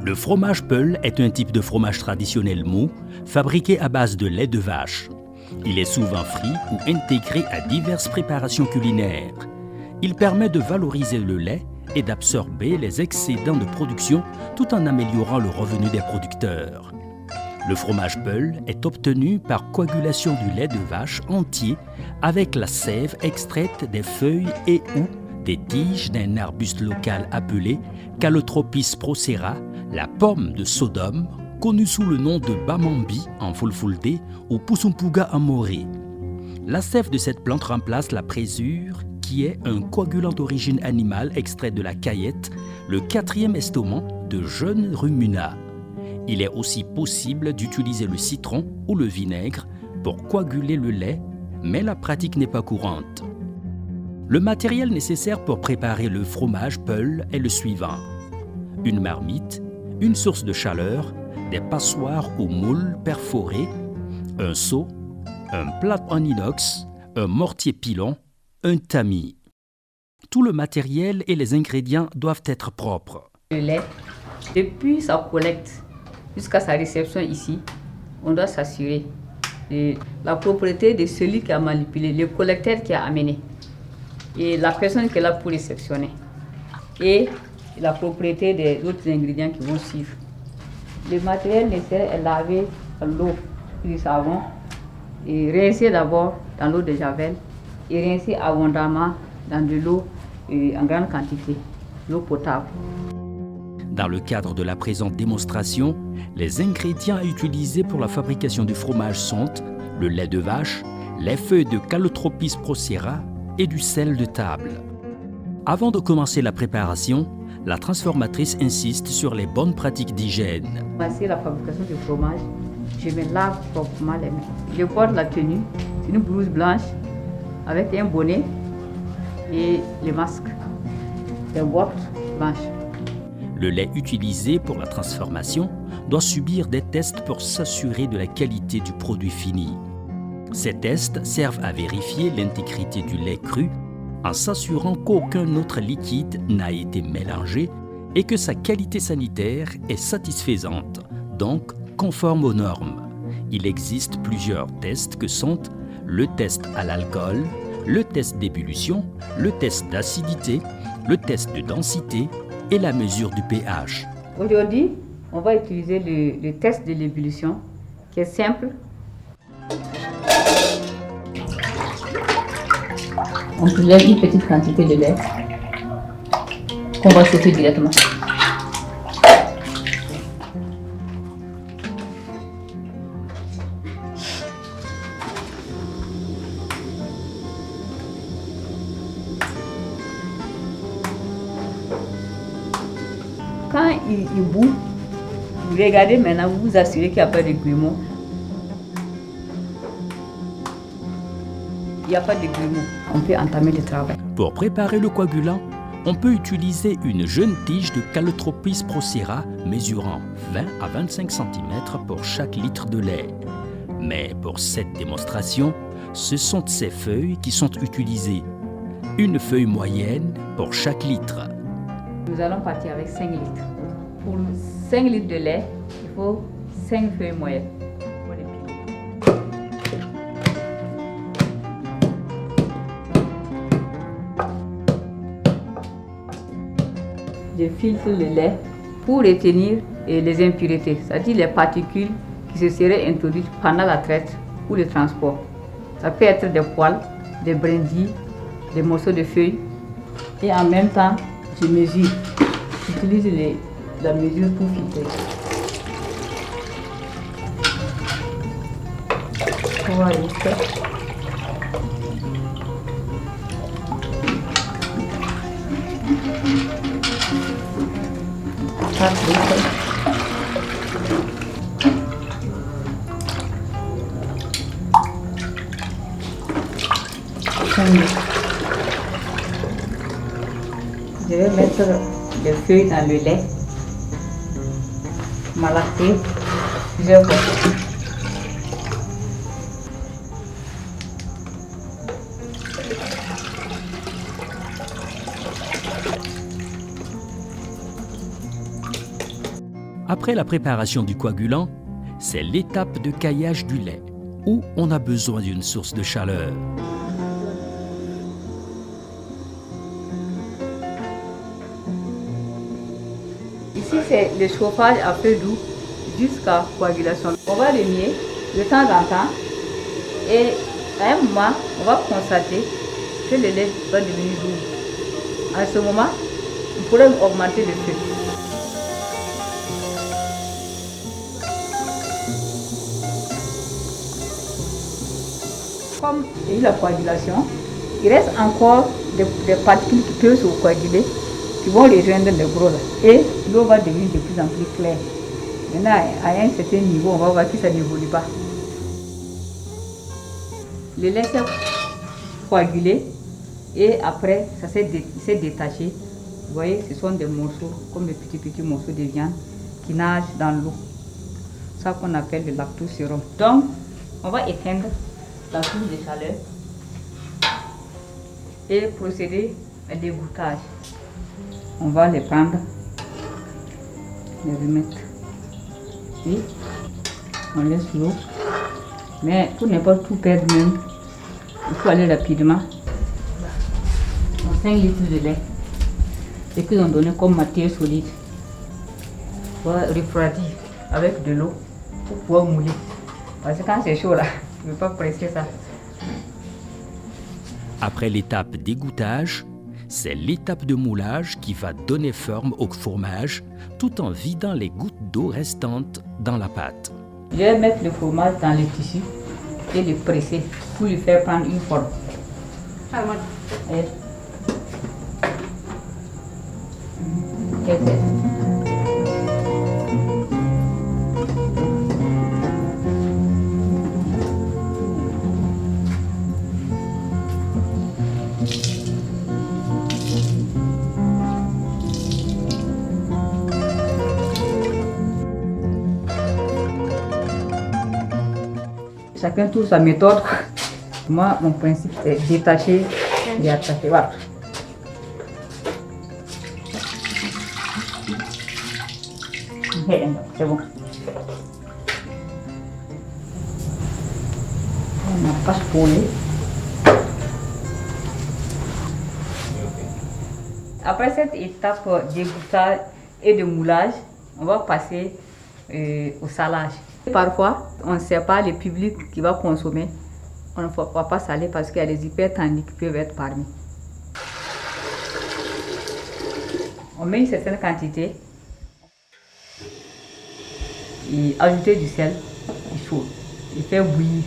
Le fromage Peul est un type de fromage traditionnel mou, fabriqué à base de lait de vache. Il est souvent frit ou intégré à diverses préparations culinaires. Il permet de valoriser le lait et d'absorber les excédents de production tout en améliorant le revenu des producteurs. Le fromage Peul est obtenu par coagulation du lait de vache entier avec la sève extraite des feuilles et ou des tiges d'un arbuste local appelé Calotropis procera, la pomme de Sodome, connue sous le nom de Bamambi en Fulfulde ou Pusumpuga en Moré. La sève de cette plante remplace la présure, qui est un coagulant d'origine animale extrait de la caillette, le quatrième estomac de jeunes ruminants. Il est aussi possible d'utiliser le citron ou le vinaigre pour coaguler le lait, mais la pratique n'est pas courante. Le matériel nécessaire pour préparer le fromage Peul est le suivant: une marmite, une source de chaleur, des passoires ou moules perforés, un seau, un plat en inox, un mortier pilon, un tamis. Tout le matériel et les ingrédients doivent être propres. Le lait, depuis sa collecte jusqu'à sa réception ici, on doit s'assurer de la propriété de celui qui a manipulé, le collecteur qui a amené, et la personne qui est là pour réceptionner, et la propriété des autres ingrédients qui vont suivre. Le matériel nécessaire est lavé dans l'eau du savon et rincé d'abord dans l'eau de javel et rincé abondamment dans de l'eau en grande quantité, l'eau potable. Dans le cadre de la présente démonstration, les ingrédients utilisés pour la fabrication du fromage sont le lait de vache, les feuilles de Calotropis procera et du sel de table. Avant de commencer la préparation, la transformatrice insiste sur les bonnes pratiques d'hygiène. Voici la fabrication du fromage. Je me lave proprement les mains. Je porte la tenue, une blouse blanche avec un bonnet et les masques, des bottes blanches. Le lait utilisé pour la transformation doit subir des tests pour s'assurer de la qualité du produit fini. Ces tests servent à vérifier l'intégrité du lait cru en s'assurant qu'aucun autre liquide n'a été mélangé et que sa qualité sanitaire est satisfaisante, donc conforme aux normes. Il existe plusieurs tests que sont le test à l'alcool, le test d'ébullition, le test d'acidité, le test de densité et la mesure du pH. Aujourd'hui, on va utiliser le test de l'ébullition qui est simple. On soulève une petite quantité de lait qu'on va chauffer directement. Quand il bout, vous regardez maintenant, vous vous assurez qu'il n'y a pas de grumeaux. Il n'y a pas de grumeaux. On peut entamer le travail. Pour préparer le coagulant, on peut utiliser une jeune tige de Calotropis procera mesurant 20 à 25 cm pour chaque litre de lait. Mais pour cette démonstration, ce sont ces feuilles qui sont utilisées. Une feuille moyenne pour chaque litre. Nous allons partir avec 5 litres. Pour 5 litres de lait, il faut 5 feuilles moyennes. Je filtre le lait pour retenir les impuretés, c'est-à-dire les particules qui se seraient introduites pendant la traite ou le transport. Ça peut être des poils, des brindilles, des morceaux de feuilles. Et en même temps, je mesure. J'utilise la mesure pour filtrer. Voilà. 4 litres. Je vais mettre les feuilles dans le lait, malaxer plusieurs fois. Après la préparation du coagulant, c'est l'étape de caillage du lait, où on a besoin d'une source de chaleur. Ici, c'est le chauffage à feu doux jusqu'à coagulation. On va le nier de temps en temps et à un moment, on va constater que le lait va devenir doux. À ce moment, il faudrait augmenter le feu. Comme il y a eu la coagulation, il reste encore des particules qui peuvent se coaguler, qui vont rejoindre le gros là. Et l'eau va devenir de plus en plus claire. Maintenant, à un certain niveau, on va voir que ça n'évolue pas. Le lait s'est coagulé et après, ça s'est détaché. Vous voyez, ce sont des morceaux, comme des petits morceaux de viande qui nagent dans l'eau. C'est ça qu'on appelle le lactosérum. Donc, on va éteindre la source de chaleur et procéder à l'égouttage. On va les prendre, les remettre. Puis, on laisse l'eau. Mais pour ne pas tout perdre même, il faut aller rapidement. 5 litres de lait. Ce qu'ils ont donné comme matière solide. On va refroidir avec de l'eau pour pouvoir mouler. Parce que quand c'est chaud là, je ne veux pas presser ça. Après l'étape d'égouttage, c'est l'étape de moulage qui va donner forme au fromage tout en vidant les gouttes d'eau restantes dans la pâte. Je vais mettre le fromage dans le tissu et le presser pour lui faire prendre une forme. Et... Chacun trouve sa méthode. Moi, mon principe, c'est détacher et attacher. Voilà. C'est bon. On n'a pas spoilé. Après cette étape d'égouttage et de moulage, on va passer au salage. Parfois, on ne sait pas le public qui va consommer. On ne va pas saler parce qu'il y a des hypertendus qui peuvent être parmi. On met une certaine quantité et ajouter du sel, il faut et faire bouillir.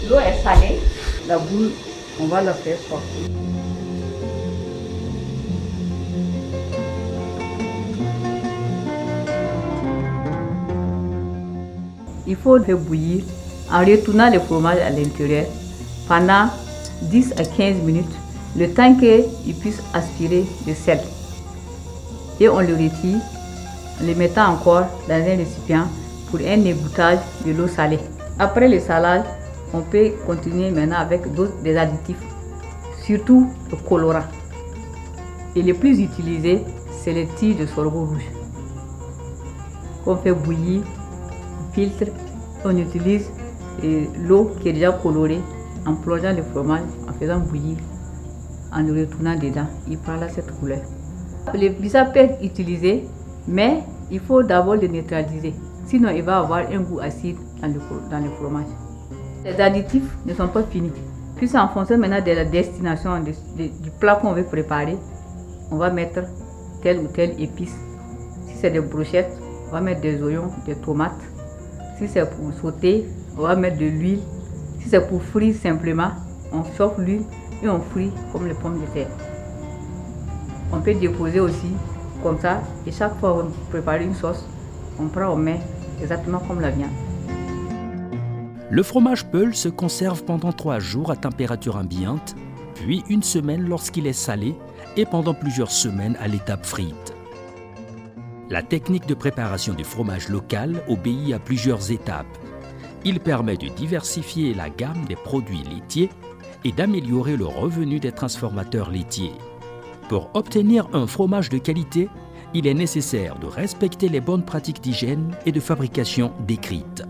L'eau est salée, la boule, on va la faire sortir. Il faut faire bouillir en retournant le fromage à l'intérieur pendant 10 à 15 minutes, le temps qu'il puisse aspirer le sel. Et on le retire en le mettant encore dans un récipient pour un égouttage de l'eau salée. Après le salage, on peut continuer maintenant avec des additifs, surtout le colorant. Et le plus utilisé, c'est le tige de sorgho rouge. On fait bouillir, on filtre, on utilise l'eau qui est déjà colorée en plongeant le fromage, en faisant bouillir, en le retournant dedans. Il prend là cette couleur. Le bissap peut être utilisé, mais il faut d'abord le neutraliser. Sinon, il va avoir un goût acide dans le fromage. Les additifs ne sont pas finis. Puis en fonction maintenant de la destination du plat qu'on veut préparer, on va mettre telle ou telle épice. Si c'est des brochettes, on va mettre des oignons, des tomates. Si c'est pour sauter, on va mettre de l'huile. Si c'est pour frire simplement, on chauffe l'huile et on frit comme les pommes de terre. On peut déposer aussi comme ça et chaque fois qu'on prépare une sauce, on prend, on met exactement comme la viande. Le fromage Peul se conserve pendant 3 jours à température ambiante, puis 1 semaine lorsqu'il est salé et pendant plusieurs semaines à l'étape frite. La technique de préparation du fromage local obéit à plusieurs étapes. Il permet de diversifier la gamme des produits laitiers et d'améliorer le revenu des transformateurs laitiers. Pour obtenir un fromage de qualité, il est nécessaire de respecter les bonnes pratiques d'hygiène et de fabrication décrites.